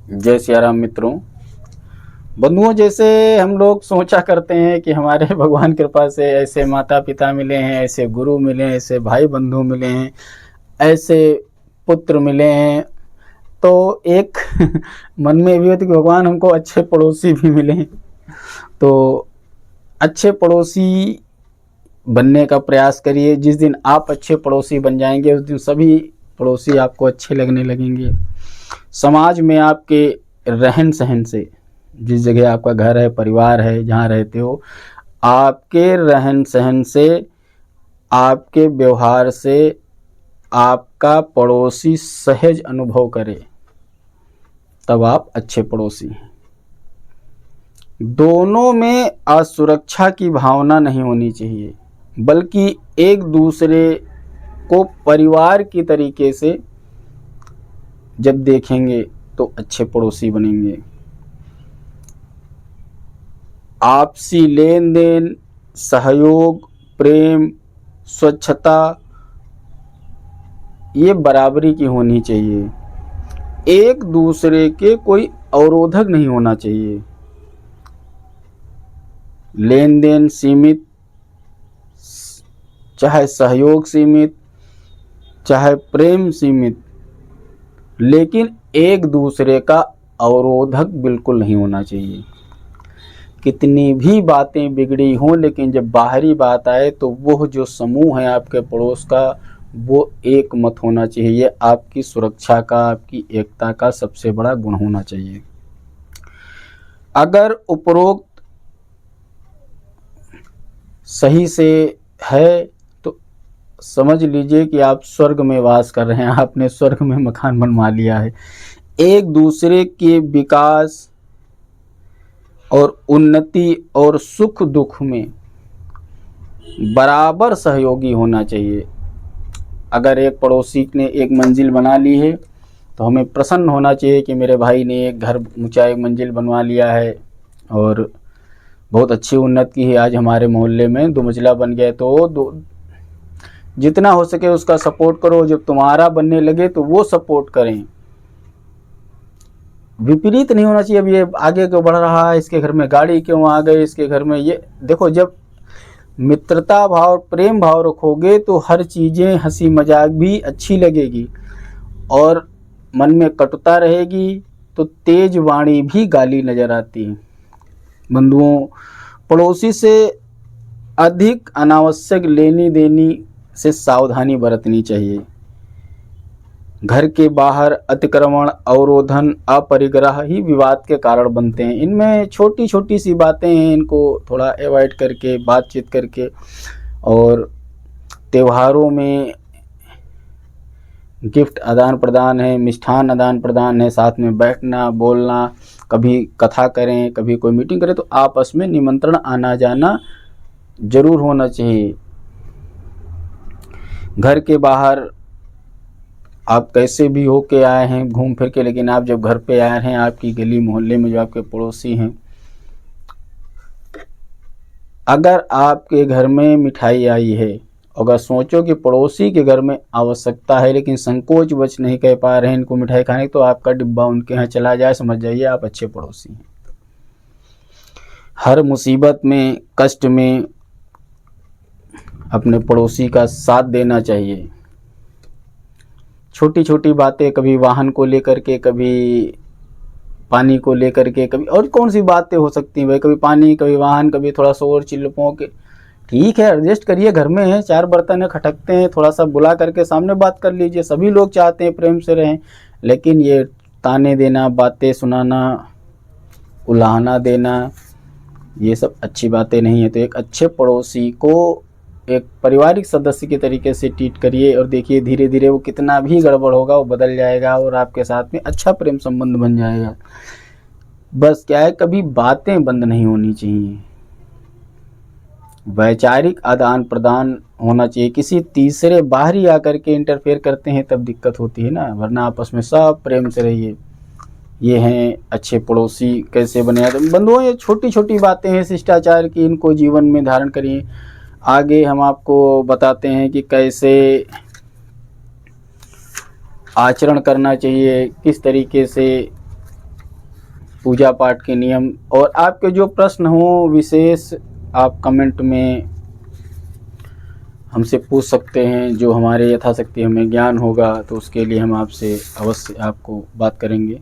जय सिया राम मित्रों, बंधुओं। जैसे हम लोग सोचा करते हैं कि हमारे भगवान कृपा से ऐसे माता पिता मिले हैं, ऐसे गुरु मिले हैं, ऐसे भाई बंधु मिले हैं, ऐसे पुत्र मिले हैं, तो एक मन में ये भी होता कि भगवान हमको अच्छे पड़ोसी भी मिले हैं। तो अच्छे पड़ोसी बनने का प्रयास करिए। जिस दिन आप अच्छे पड़ोसी बन जाएंगे उस दिन सभी पड़ोसी आपको अच्छे लगने लगेंगे। समाज में आपके रहन सहन से, जिस जगह आपका घर है, परिवार है, जहाँ रहते हो, आपके रहन सहन से, आपके व्यवहार से आपका पड़ोसी सहज अनुभव करे, तब आप अच्छे पड़ोसी हैं। दोनों में असुरक्षा की भावना नहीं होनी चाहिए, बल्कि एक दूसरे को परिवार की तरीके से जब देखेंगे तो अच्छे पड़ोसी बनेंगे। आपसी लेन देन, सहयोग, प्रेम, स्वच्छता, ये बराबरी की होनी चाहिए। एक दूसरे के कोई अवरोधक नहीं होना चाहिए। लेन देन सीमित, चाहे सहयोग सीमित, चाहे प्रेम सीमित, लेकिन एक दूसरे का अवरोधक बिल्कुल नहीं होना चाहिए। कितनी भी बातें बिगड़ी हों, लेकिन जब बाहरी बात आए तो वो जो समूह है आपके पड़ोस का, वो एक मत होना चाहिए। ये आपकी सुरक्षा का, आपकी एकता का सबसे बड़ा गुण होना चाहिए। अगर उपरोक्त सही से है तो समझ लीजिए कि आप स्वर्ग में वास कर रहे हैं, आपने स्वर्ग में मकान बनवा लिया है। एक दूसरे के विकास और उन्नति और सुख दुख में बराबर सहयोगी होना चाहिए। अगर एक पड़ोसी ने एक मंजिल बना ली है तो हमें प्रसन्न होना चाहिए कि मेरे भाई ने एक घर ऊंचा एक मंजिल बनवा लिया है और बहुत अच्छी उन्नति की है। आज हमारे मोहल्ले में 2 मंजिला बन गया, तो जितना हो सके उसका सपोर्ट करो। जब तुम्हारा बनने लगे तो वो सपोर्ट करें। विपरीत नहीं होना चाहिए। अब ये आगे क्यों बढ़ रहा है, इसके घर में गाड़ी क्यों आ गई, इसके घर में ये देखो। जब मित्रता भाव, प्रेम भाव रखोगे तो हर चीज़ें, हंसी मजाक भी अच्छी लगेगी, और मन में कटुता रहेगी तो तेज वाणी भी गाली नजर आती है। बंधुओं, पड़ोसी से अधिक अनावश्यक लेनी देनी से सावधानी बरतनी चाहिए। घर के बाहर अतिक्रमण, अवरोधन, अपरिग्रह ही विवाद के कारण बनते हैं। इनमें छोटी छोटी सी बातें हैं, इनको थोड़ा अवॉइड करके, बातचीत करके, और त्योहारों में गिफ्ट आदान प्रदान है, मिष्ठान आदान प्रदान है, साथ में बैठना, बोलना, कभी कथा करें, कभी कोई मीटिंग करें तो आपस में निमंत्रण आना जाना जरूर होना चाहिए। घर के बाहर आप कैसे भी हो के आए हैं घूम फिर के, लेकिन आप जब घर पे आए हैं, आपकी गली मोहल्ले में जो आपके पड़ोसी हैं, अगर आपके घर में मिठाई आई है, अगर सोचो कि पड़ोसी के घर में आवश्यकता है लेकिन संकोच वश नहीं कह पा रहे हैं इनको मिठाई खाने, तो आपका डिब्बा उनके यहाँ चला जाए, समझ जाइए आप अच्छे पड़ोसी हैं। हर मुसीबत में, कष्ट में अपने पड़ोसी का साथ देना चाहिए। छोटी छोटी बातें, कभी वाहन को लेकर के, कभी पानी को लेकर के, कभी और कौन सी बातें हो सकती हैं भाई, कभी पानी, कभी वाहन, कभी थोड़ा शोर चिल्लपों के, ठीक है एडजस्ट करिए। घर में है, 4 बर्तन है, खटकते हैं, थोड़ा सा बुला करके सामने बात कर लीजिए। सभी लोग चाहते हैं प्रेम से रहें, लेकिन ये ताने देना, बातें सुनाना, उलाहना देना, ये सब अच्छी बातें नहीं है। तो एक अच्छे पड़ोसी को एक पारिवारिक सदस्य के तरीके से ट्रीट करिए, और देखिए धीरे धीरे वो कितना भी गड़बड़ होगा वो बदल जाएगा और आपके साथ में अच्छा प्रेम संबंध बन जाएगा। बस क्या है, कभी बातें बंद नहीं होनी चाहिए, वैचारिक आदान प्रदान होना चाहिए। किसी तीसरे बाहरी आकर के इंटरफेयर करते हैं तब दिक्कत होती है ना, वरना आपस में सब प्रेम से रहिए। ये हैं अच्छे पड़ोसी कैसे बने। तो बंधुओं, ये छोटी छोटी बातें हैं शिष्टाचार की, इनको जीवन में धारण करिए। आगे हम आपको बताते हैं कि कैसे आचरण करना चाहिए, किस तरीके से पूजा पाठ के नियम, और आपके जो प्रश्न हो विशेष आप कमेंट में हमसे पूछ सकते हैं। जो हमारे यथाशक्ति हमें ज्ञान होगा तो उसके लिए हम आपसे अवश्य आपको बात करेंगे।